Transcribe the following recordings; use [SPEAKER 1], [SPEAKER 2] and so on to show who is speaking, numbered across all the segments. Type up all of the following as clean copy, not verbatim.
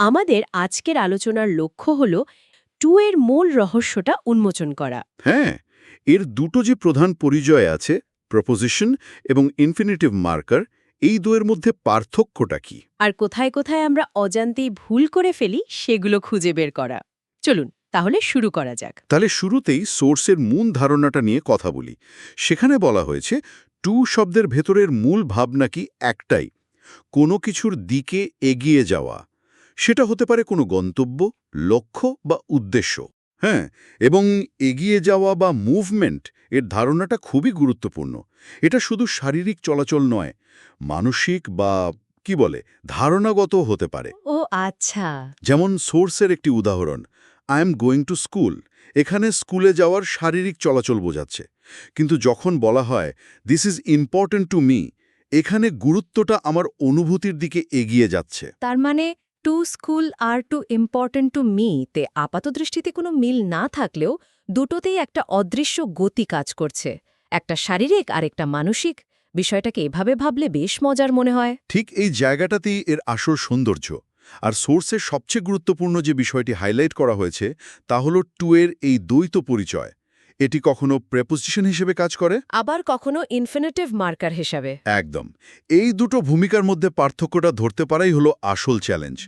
[SPEAKER 1] আমাদের আজকের আলোচনার লক্ষ্য হল টু এর মূল রহস্যটা উন্মোচন করা।
[SPEAKER 2] হ্যাঁ, এর দুটো যে প্রধান পরিচয় আছে, প্রপোজিশন এবং ইনফিনিটিভ মার্কার, এই দুয়ের মধ্যে পার্থক্যটা কি?
[SPEAKER 1] আর কোথায় কোথায় আমরা অজান্তেই ভুল করে ফেলি সেগুলো খুঁজে বের করা। চলুন তাহলে শুরু করা যাক।
[SPEAKER 2] তাহলে শুরুতেই সোর্সের মূল ধারণাটা নিয়ে কথা বলি। সেখানে বলা হয়েছে টু শব্দের ভেতরের মূল ভাবনা কি একটাই, কোনো কিছুর দিকে এগিয়ে যাওয়া। সেটা হতে পারে কোনো গন্তব্য, লক্ষ্য বা উদ্দেশ্য। হ্যাঁ, এবং এগিয়ে যাওয়া বা মুভমেন্ট এর ধারণাটা খুবই গুরুত্বপূর্ণ। এটা শুধু শারীরিক চলাচল নয়, মানসিক বা কি বলে ধারণাগত হতে পারে।
[SPEAKER 1] ও আচ্ছা।
[SPEAKER 2] যেমন সোর্সের একটি উদাহরণ, I am going to school, এখানে স্কুলে যাওয়ার শারীরিক চলাচল বোঝাচ্ছে। কিন্তু যখন বলা হয় this is important to me, এখানে গুরুত্বটা আমার অনুভূতির দিকে এগিয়ে যাচ্ছে।
[SPEAKER 1] তার মানে টু স্কুল আর টু ইম্পর্টেন্ট টু মি তে আপাতদৃষ্টিতে কোনো মিল না থাকলেও দুটোতেই একটা অদৃশ্য গতি কাজ করছে, একটা শারীরিক আর একটা মানসিক। বিষয়টাকে এভাবে ভাবলে বেশ মজার মনে হয়।
[SPEAKER 2] ঠিক এই জায়গাটাতেই এর আসল সৌন্দর্য। আর সোর্সের সবচেয়ে গুরুত্বপূর্ণ যে বিষয়টি হাইলাইট করা হয়েছে তা হল টু এর এই দ্বৈত পরিচয়। এটি কখনো প্রেপোজিশন হিসেবে কাজ করে,
[SPEAKER 1] আবার কখনো ইনফিনিটিভ মার্কার হিসাবে।
[SPEAKER 2] একদম। এই দুটো ভূমিকার মধ্যে পার্থক্যটা ধরতে পারাই হলো আসল চ্যালেঞ্জ।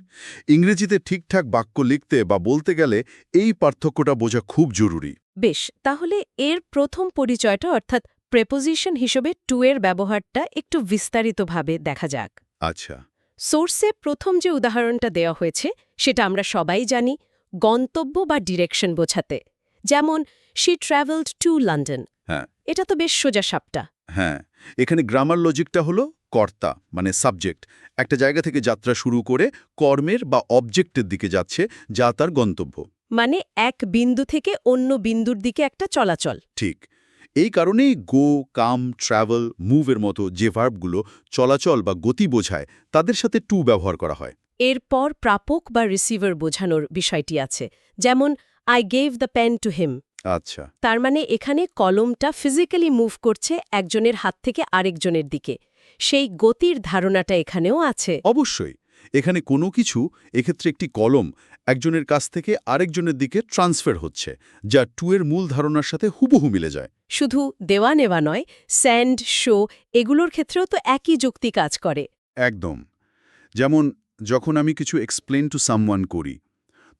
[SPEAKER 2] ইংরেজিতে ঠিকঠাক বাক্য লিখতে বা বলতে গেলে এই পার্থক্যটা বোঝা খুব জরুরি।
[SPEAKER 1] বেশ, তাহলে এর প্রথম পরিচয়টা অর্থাৎ প্রেপোজিশন হিসেবে টু এর ব্যবহারটা একটু বিস্তারিতভাবে দেখা যাক।
[SPEAKER 2] আচ্ছা।
[SPEAKER 1] সোর্সে প্রথম যে উদাহরণটা দেওয়া হয়েছে সেটা আমরা সবাই জানি, গন্তব্য বা ডিরেকশন বোঝাতে। যেমন শি ট্রাভেলড টু লন্ডন।
[SPEAKER 2] হ্যাঁ
[SPEAKER 1] এটা তো বেশ সোজা সাপটা।
[SPEAKER 2] হ্যাঁ, এখানে গ্রামার লজিকটা হলো কর্তা মানে সাবজেক্ট একটা জায়গা থেকে যাত্রা শুরু করে কর্মের বা অবজেক্টের দিকে যাচ্ছে, যা তার গন্তব্য।
[SPEAKER 1] মানে এক বিন্দু থেকে অন্য বিন্দুর দিকে একটা চলাচল।
[SPEAKER 2] ঠিক এই কারণেই গো, কাম, ট্রাভেল, মুভের মতো যে ভার্বগুলো চলাচল বা গতি বোঝায় তাদের সাথে টু ব্যবহার করা হয়।
[SPEAKER 1] এরপর প্রাপক বা রিসিভার বোঝানোর বিষয়টি আছে, যেমন I gave the pen to him.
[SPEAKER 2] আচ্ছা।
[SPEAKER 1] তার মানে এখানে কলমটা ফিজিক্যালি মুভ করছে একজনের হাত থেকে আরেকজনের দিকে। সেই গতির ধারণাটা এখানেও আছে।
[SPEAKER 2] অবশ্যই, এখানে কোনো কিছু, এক্ষেত্রে একটি কলম, একজনের কাছ থেকে আরেকজনের দিকে ট্রান্সফার হচ্ছে, যা টু এর মূল ধারণার সাথে হুবহু মিলে যায়।
[SPEAKER 1] শুধু দেওয়া নেওয়া নয়, স্যান্ড, শো এগুলোর ক্ষেত্রেও তো একই যুক্তি কাজ করে।
[SPEAKER 2] একদম। যেমন যখন আমি কিছু এক্সপ্লেন টু সামওয়ান করি,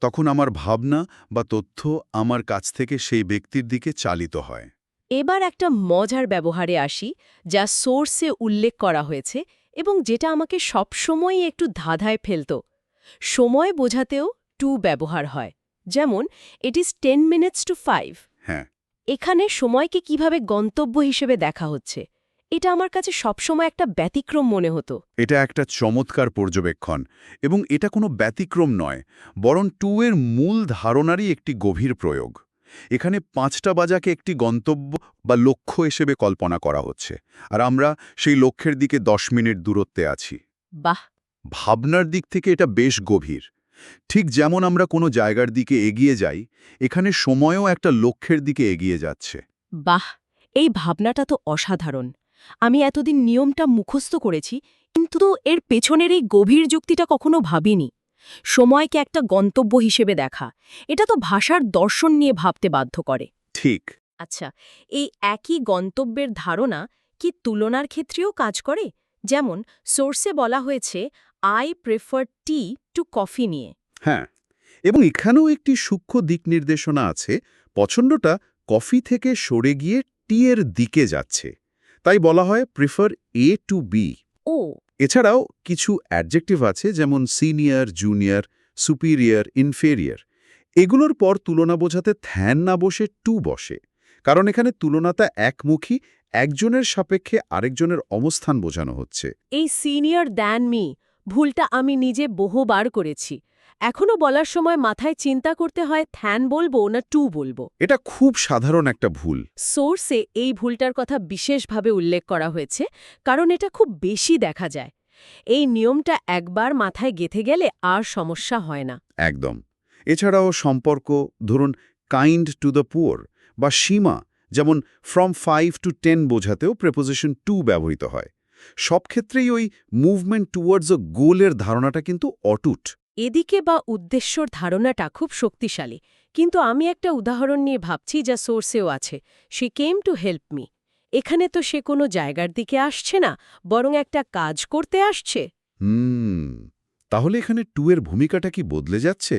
[SPEAKER 2] তখন আমার ভাবনা বা তথ্য আমার কাছ থেকে সেই ব্যক্তির দিকে চালিত হয়।
[SPEAKER 1] এবার একটা মজার ব্যবহারে আসি, যা সোর্সে উল্লেখ করা হয়েছে এবং যেটা আমাকে সবসময়ই একটু ধাঁধায় ফেলত। সময় বোঝাতেও টু ব্যবহার হয়। যেমন ইট ইজ 10 মিনিটস টু 5।
[SPEAKER 2] হ্যাঁ,
[SPEAKER 1] এখানে সময়কে কিভাবে গন্তব্য হিসেবে দেখা হচ্ছে, এটা আমার কাছে সবসময় একটা ব্যতিক্রম মনে হতো।
[SPEAKER 2] এটা একটা চমৎকার পর্যবেক্ষণ, এবং এটা কোনো ব্যতিক্রম নয়, বরং টু এর মূল ধারণারই একটি গভীর প্রয়োগ। এখানে ৫টা বাজাকে একটি গন্তব্য বা লক্ষ্য হিসেবে কল্পনা করা হচ্ছে, আর আমরা সেই লক্ষ্যের দিকে ১০ মিনিট দূরত্বে আছি।
[SPEAKER 1] বাহ।
[SPEAKER 2] ভাবনার দিক থেকে এটা বেশ গভীর। ঠিক যেমন আমরা কোনো জায়গার দিকে এগিয়ে যাই, এখানে সময়ও একটা লক্ষ্যের দিকে এগিয়ে যাচ্ছে।
[SPEAKER 1] বাহ, এই ভাবনাটা তো অসাধারণ। আমি এতদিন নিয়মটা মুখস্থ করেছি, কিন্তু এর পেছনের এই গভীর যুক্তিটা কখনো ভাবিনি। সময়কে একটা গন্তব্য হিসেবে দেখা, এটা তো ভাষার দর্শন নিয়ে ভাবতে বাধ্য করে।
[SPEAKER 2] ঠিক।
[SPEAKER 1] আচ্ছা, এই একই গন্তব্যের ধারণা কি তুলনার ক্ষেত্রেও কাজ করে? যেমন সোর্সে বলা হয়েছে I prefer T to coffee নিয়ে।
[SPEAKER 2] হ্যাঁ, এবং এখানেও একটি সূক্ষ্ম দিক নির্দেশনা আছে। পছন্দটা কফি থেকে সরে গিয়ে টি এর দিকে যাচ্ছে, তাই বলা হয় প্রিফার এ টু বি।
[SPEAKER 1] ও
[SPEAKER 2] এছাড়াও কিছু অ্যাডজেক্টিভ আছে, যেমন সিনিয়র, জুনিয়র, সুপিরিয়র, ইনফেরিয়র। এগুলোর পর তুলনা বোঝাতে থ্যান না বসে টু বসে, কারণ এখানে তুলনাটা একমুখী, একজনের সাপেক্ষে আরেকজনের অবস্থান বোঝানো হচ্ছে।
[SPEAKER 1] এই সিনিয়র দ্যান মি ভুলটা আমি নিজে বহুবার করেছি। এখনো বলার সময় মাথায় চিন্তা করতে হয় থ্যান বলবো না টু বলবো।
[SPEAKER 2] এটা খুব সাধারণ একটা ভুল।
[SPEAKER 1] সোর্সে এই ভুলটার কথা বিশেষভাবে উল্লেখ করা হয়েছে, কারণ এটা খুব বেশি দেখা যায়। এই নিয়মটা একবার মাথায় গেঁথে গেলে আর সমস্যা হয় না।
[SPEAKER 2] একদম। এছাড়াও সম্পর্ক, ধরুন কাইন্ড টু দ্য পুয়ার বা সীমা, যেমন ফ্রম 5 টু 10 বোঝাতেও প্রেপোজিশন টু ব্যবহৃত হয়। সব ক্ষেত্রেই ওই মুভমেন্ট টুয়ার্ডস আ গোলের ধারণাটা কিন্তু অটুট।
[SPEAKER 1] এদিকে বা উদ্দেশ্যর ধারণাটা খুব শক্তিশালী, কিন্তু আমি একটা উদাহরণ নিয়ে ভাবছি যা সোর্সেও আছে। She came to help me. এখানে তো সে কোনো জায়গার দিকে আসছে না, বরং একটা কাজ করতে আসছে।
[SPEAKER 2] হুম তাহলে এখানে টু এর ভূমিকাটা কি বদলে যাচ্ছে?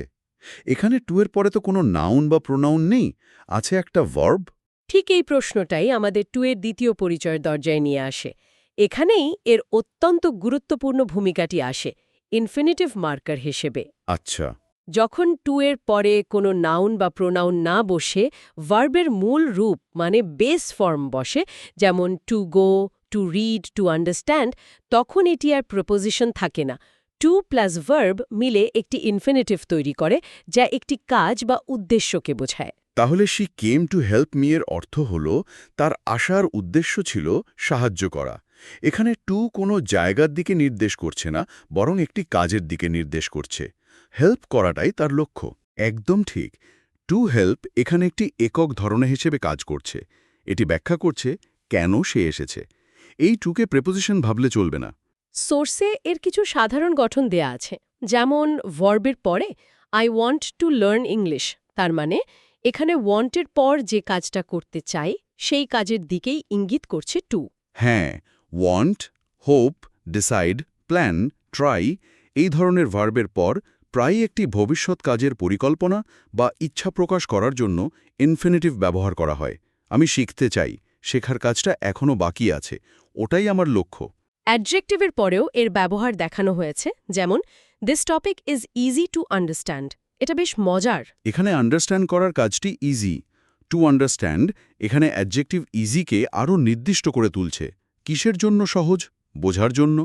[SPEAKER 2] এখানে টু এর পরে তো কোনো নাউন বা প্রোনাউন নেই, আছে একটা ভার্ব।
[SPEAKER 1] ঠিক এই প্রশ্নটাই আমাদের টু এর দ্বিতীয় পরিচয়ের দরজায় নিয়ে আসে। এখানেই এর অত্যন্ত গুরুত্বপূর্ণ ভূমিকাটি আসে, ইনফিনিটিভ মার্কার হিসেবে।
[SPEAKER 2] আচ্ছা।
[SPEAKER 1] যখন টু এর পরে কোনো নাউন বা প্রোনাউন না বসে ভার্বের মূল রূপ মানে বেস ফর্ম বসে, যেমন to go, to read, to understand, তখন এটি আর প্রপোজিশন থাকে না। টু প্লাস ভার্ব মিলে একটি ইনফিনিটিভ তৈরি করে, যা একটি কাজ বা উদ্দেশ্যকে বোঝায়।
[SPEAKER 2] তাহলে she came to help me এর অর্থ হল তার আসার উদ্দেশ্য ছিল সাহায্য করা। এখানে টু কোনো জায়গার দিকে নির্দেশ করছে না, বরং একটি কাজের দিকে নির্দেশ করছে। হেল্প করাটাই তার লক্ষ্য। একদম ঠিক। টু হেল্প এখানে একটি একক ধরনের হিসেবে কাজ করছে। এটি ব্যাখ্যা করছে কেন সে এসেছে। এই টুকে প্রেপোজিশন ভাবলে চলবে না।
[SPEAKER 1] সোর্সে এর কিছু সাধারণ গঠন দেয়া আছে, যেমন ভার্বের পরে I want to learn English. তার মানে এখানে ওয়ান্টের পর যে কাজটা করতে চাই সেই কাজের দিকেই ইঙ্গিত করছে টু।
[SPEAKER 2] হ্যাঁ, want, hope, decide, plan, try এই ধরনের ভার্বের পর প্রায়ই একটি ভবিষ্যৎ কাজের পরিকল্পনা বা ইচ্ছা প্রকাশ করার জন্য ইনফিনিটিভ ব্যবহার করা হয়। আমি শিখতে চাই, শেখার কাজটা এখনও বাকি আছে, ওটাই আমার লক্ষ্য।
[SPEAKER 1] অ্যাডজেক্টিভের পরেও এর ব্যবহার দেখানো হয়েছে, যেমন this topic is easy to understand. এটা বেশ মজার।
[SPEAKER 2] এখানে আন্ডারস্ট্যান্ড করার কাজটি ইজি। টু আন্ডারস্ট্যান্ড এখানে অ্যাডজেক্টিভ ইজিকে আরও নির্দিষ্ট করে তুলছে। কিসের জন্য সহজ? বোঝার জন্য।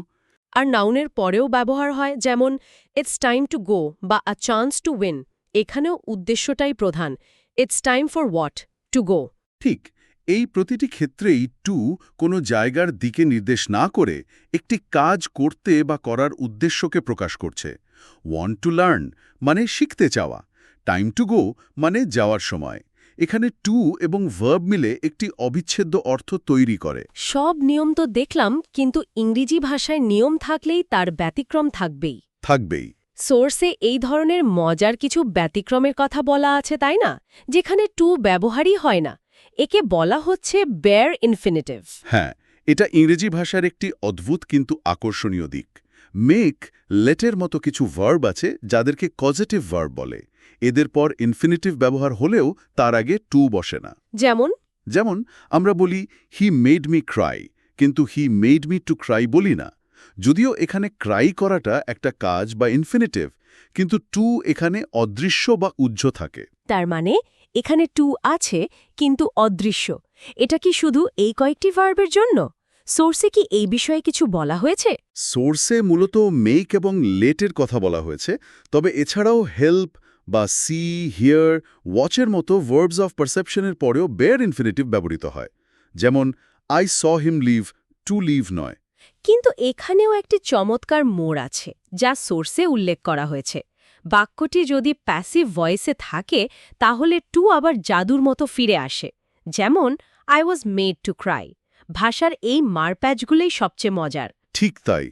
[SPEAKER 1] আর নাউনের পরেও ব্যবহার হয়, যেমন ইটস টাইম টু গো বা আ চান্স টু উইন। এখানেও উদ্দেশ্যটাই প্রধান। It's time for what? To go.
[SPEAKER 2] ঠিক, এই প্রতিটি ক্ষেত্রেই টু কোনো জায়গার দিকে নির্দেশ না করে একটি কাজ করতে বা করার উদ্দেশ্যকে প্রকাশ করছে। ওয়ান্ট টু লার্ন মানে শিখতে চাওয়া। টাইম টু গো মানে যাওয়ার সময়। এখানে টু এবং ভার্ব মিলে একটি অবিচ্ছেদ্য অর্থ তৈরি করে।
[SPEAKER 1] সব নিয়ম তো দেখলাম, কিন্তু ইংরেজি ভাষায় নিয়ম থাকলেই তার ব্যতিক্রম থাকবেই।
[SPEAKER 2] থাকবেই।
[SPEAKER 1] সোর্সে এই ধরনের মজার কিছু ব্যতিক্রমের কথা বলা আছে, তাই না? যেখানে টু ব্যবহারই হয় না। একে বলা হচ্ছে বেয়ার ইনফিনিটিভ।
[SPEAKER 2] হ্যাঁ, এটা ইংরেজি ভাষার একটি অদ্ভুত কিন্তু আকর্ষণীয় দিক। মেক, লেটের মতো কিছু ভার্ব আছে যাদেরকে কজেটিভ ভার্ব বলে। এদের পর ইনফিনিটিভ ব্যবহার হলেও তার আগে টু বসে না।
[SPEAKER 1] যেমন
[SPEAKER 2] যেমন আমরা বলি হি মেড মি ক্রাই, কিন্তু he made me to cry বলি না। যদিও এখানে ক্রাই করাটা একটা কাজ বা ইনফিনিটিভ, কিন্তু টু এখানে অদৃশ্য বা উজ্জ্ব থাকে।
[SPEAKER 1] তার মানে এখানে টু আছে কিন্তু অদৃশ্য। এটা কি শুধু এই কয়েকটি ভার্বের জন্য? সোর্সে কি এই বিষয়ে কিছু বলা হয়েছে?
[SPEAKER 2] সোর্সে মূলত মেক এবং লেটের কথা বলা হয়েছে, তবে এছাড়াও হেল্প বা সি, হিয়ার, ওয়াচের মতো ভার্বস অফ পারসেপশনের পরেও বেয়ার ইনফিনিটিভ ব্যবহৃত হয়। যেমন I saw him leave, to leave নয়।
[SPEAKER 1] কিন্তু এখানেও একটি চমৎকার মোড় আছে, যা সোর্সে উল্লেখ করা হয়েছে। বাক্যটি যদি প্যাসিভ ভয়েসে থাকে, তাহলে টু আবার জাদুর মতো ফিরে আসে। যেমন I was made to cry. ভাষার এই মারপ্যাচগুলোই সবচেয়ে মজার।
[SPEAKER 2] ঠিক তাই।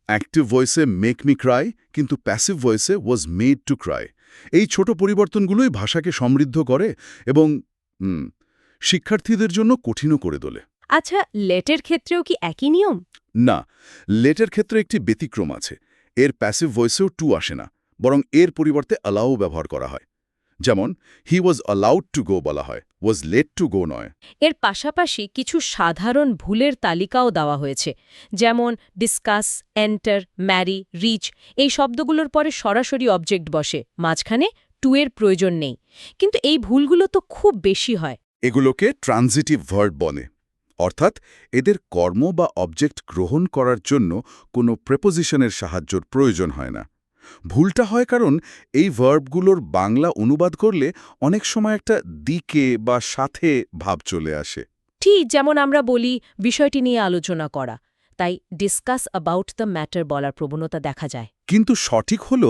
[SPEAKER 2] অ্যাক্টিভ ভয়েসে মেক মি ক্রাই, কিন্তু প্যাসিভ ভয়েসে ওয়াজ মেড টু ক্রাই। এই ছোট পরিবর্তনগুলোই ভাষাকে সমৃদ্ধ করে এবং শিক্ষার্থীদের জন্য কঠিনও করে তোলে।
[SPEAKER 1] আচ্ছা, লেটের ক্ষেত্রেও কি একই নিয়ম?
[SPEAKER 2] না, লেটের ক্ষেত্রে একটি ব্যতিক্রম আছে। এর প্যাসিভ ভয়েসেও টু আসে না, বরং এর পরিবর্তে অ্যালাউ ব্যবহার করা হয়। যেমন হি ওয়াজ অ্যালাউড টু গো বলা হয়, ওয়াজ লেট টু গো নয়।
[SPEAKER 1] এর পাশাপাশি কিছু সাধারণ ভুলের তালিকাও দেওয়া হয়েছে, যেমন ডিসকাস, এন্টার, ম্যারি, রিচ। এই শব্দগুলোর পরে সরাসরি অবজেক্ট বসে, মাঝখানে টু এর প্রয়োজন নেই। কিন্তু এই ভুলগুলো তো খুব বেশি হয়।
[SPEAKER 2] এগুলোকে ট্রানজিটিভ ভার্ব বলে, অর্থাৎ এদের কর্ম বা অবজেক্ট গ্রহণ করার জন্য কোনো প্রেপোজিশনের সাহায্যর প্রয়োজন হয় না। ভুলটা হয় কারণ এই ভার্বগুলোর বাংলা অনুবাদ করলে অনেক সময় একটা দিকে বা সাথে ভাব চলে আসে।
[SPEAKER 1] ঠিক যেমন আমরা বলি বিষয়টি নিয়ে আলোচনা করা, তাই ডিসকাস অ্যাবাউট দ্য ম্যাটার বলার প্রবণতা দেখা যায়।
[SPEAKER 2] কিন্তু সঠিক হল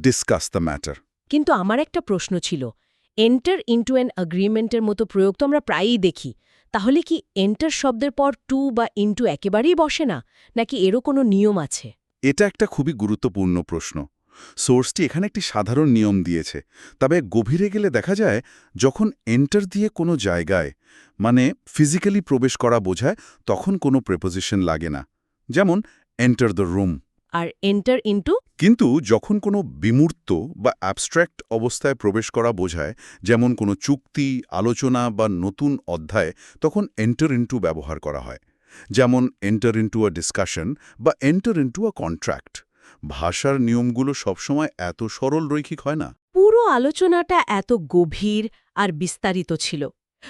[SPEAKER 2] ডিসকাস দ্য ম্যাটার।
[SPEAKER 1] কিন্তু আমার একটা প্রশ্ন ছিল, এন্টার ইন্টু অ্যান অ্যাগ্রিমেন্টের মতো প্রয়োগ তো আমরা প্রায়ই দেখি। তাহলে কি এন্টার শব্দের পর টু বা ইন্টু একেবারেই বসে না, নাকি এরও কোনো নিয়ম আছে?
[SPEAKER 2] এটা একটা খুবই গুরুত্বপূর্ণ প্রশ্ন।
[SPEAKER 3] সোর্সটি এখানে একটি সাধারণ নিয়ম দিয়েছে, তবে গভীরে গেলে দেখা যায় যখন এন্টার দিয়ে কোনো জায়গায় মানে ফিজিক্যালি প্রবেশ করা বোঝায় তখন কোনো প্রেপোজিশন লাগে না, যেমন এন্টার দ্য রুম।
[SPEAKER 1] আর এন্টার ইনটু?
[SPEAKER 3] কিন্তু যখন কোনো বিমূর্ত বা অ্যাবস্ট্র্যাক্ট অবস্থায় প্রবেশ করা বোঝায়, যেমন কোনো চুক্তি, আলোচনা বা নতুন অধ্যায়, তখন এন্টার ইনটু ব্যবহার করা হয়। যেমন এন্টার ইনটু আ ডিসকাশন বা এন্টার ইনটু আ কন্ট্রাক্ট। ভাষার নিয়মগুলো সবসময় এত সরল রৈখিক হয় না।
[SPEAKER 1] পুরো আলোচনাটা এত গভীর আর বিস্তারিত ছিল।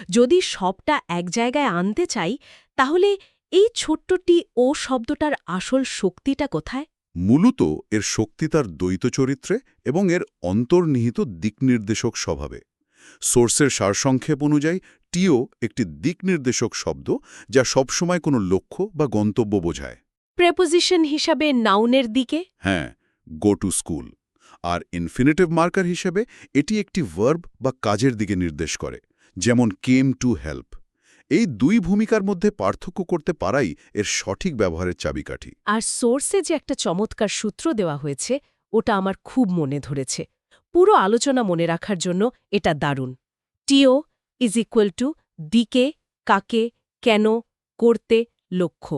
[SPEAKER 1] যদি সবটা এক জায়গায় আনতে চাই, তাহলে এই ছোট্টটি ও শব্দটার আসল শক্তিটা কোথায়?
[SPEAKER 3] মূলত এর শক্তি তার দ্বৈত চরিত্রে এবং এর অন্তর্নিহিত দিকনির্দেশক স্বভাবে। সোর্সের সারসংক্ষেপ অনুযায়ী টিও একটি দিকনির্দেশক শব্দ যা সবসময় কোনো লক্ষ্য বা গন্তব্য বোঝায়।
[SPEAKER 1] প্রেপোজিশন হিসাবে নাউনের দিকে?
[SPEAKER 3] হ্যাঁ, গো টু স্কুল। আর ইনফিনিটিভ মার্কার হিসেবে এটি একটি ভার্ব বা কাজের দিকে নির্দেশ করে, যেমন কেম টু হেল্প। এই দুই ভূমিকার মধ্যে পার্থক্য করতে পারাই এর সঠিক ব্যবহারের চাবিকাঠি।
[SPEAKER 1] আর সোর্সে যে একটা চমৎকার সূত্র দেওয়া হয়েছে, ওটা আমার খুব মনে ধরেছে। পুরো আলোচনা মনে রাখার জন্য এটা দারুণ। টিও ইজ ইকুয়াল টু দিকে, কাকে, কেন, করতে, লক্ষ্য।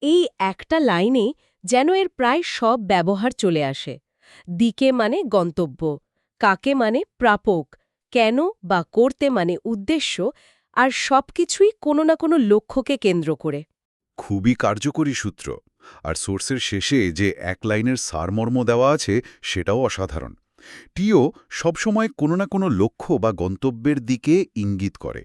[SPEAKER 1] এই একটা লাইনে যেন এর প্রায় সব ব্যবহার চলে আসে। দিকে মানে গন্তব্য, কাকে মানে প্রাপক, কেন বা করতে মানে উদ্দেশ্য, আর সবকিছুই কোনো না কোনো লক্ষ্যকে কেন্দ্র করে।
[SPEAKER 3] খুবই কার্যকরী সূত্র। আর সোর্সের শেষে যে এক লাইনের সারমর্ম দেওয়া আছে সেটাও অসাধারণ। টিও সবসময় কোনো না কোনো লক্ষ্য বা গন্তব্যের দিকে ইঙ্গিত করে।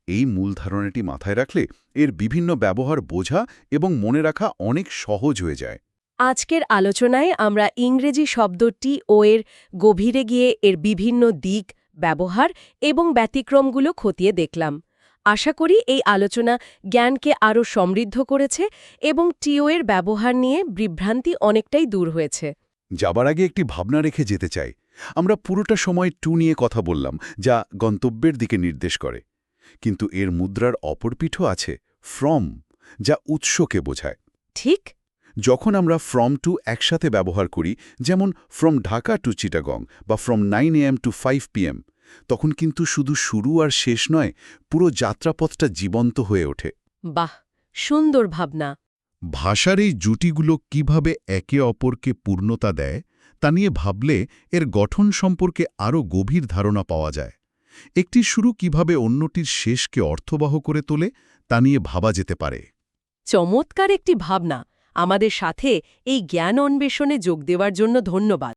[SPEAKER 3] এই মূল ধারণাটি মাথায় রাখলে এর বিভিন্ন ব্যবহার বোঝা এবং মনে রাখা অনেক সহজ হয়ে যায়।
[SPEAKER 1] আজকের আলোচনায় আমরা ইংরেজি শব্দটি ও এর গভীরে গিয়ে এর বিভিন্ন দিক, ব্যবহার এবং ব্যতিক্রমগুলো খতিয়ে দেখলাম। আশা করি এই আলোচনা জ্ঞানকে আরও সমৃদ্ধ করেছে এবং টিও এর ব্যবহার নিয়ে বিভ্রান্তি অনেকটাই দূর হয়েছে।
[SPEAKER 3] যাবার আগে একটি ভাবনা রেখে যেতে চাই। আমরা পুরোটা সময় টু নিয়ে কথা বললাম, যা গন্তব্যের দিকে নির্দেশ করে। কিন্তু এর মুদ্রার অপর পিঠও আছে, ফ্রম, যা উৎসকে বোঝায়।
[SPEAKER 1] ঠিক?
[SPEAKER 3] যখন আমরা ফ্রম টু একসাথে ব্যবহার করি, যেমন ফ্রম ঢাকা টু চিটাগং বা ফ্রম 9 AM টু 5 PM, তখন কিন্তু শুধু শুরু আর শেষ নয়, পুরো যাত্রাপথটা জীবন্ত হয়ে ওঠে।
[SPEAKER 1] বাহ, সুন্দর ভাবনা।
[SPEAKER 2] ভাষার এই জুটিগুলো কিভাবে একে অপরকে পূর্ণতা দেয় তা নিয়ে ভাবলে এর গঠন সম্পর্কে আরও গভীর ধারণা পাওয়া যায়। একটির শুরু কিভাবে অন্যটির শেষকে অর্থবহ করে তোলে তা নিয়ে ভাবা যেতে পারে।
[SPEAKER 1] চমৎকার একটি ভাবনা। আমাদের সাথে এই জ্ঞান অন্বেষণে যোগ দেওয়ার জন্য ধন্যবাদ।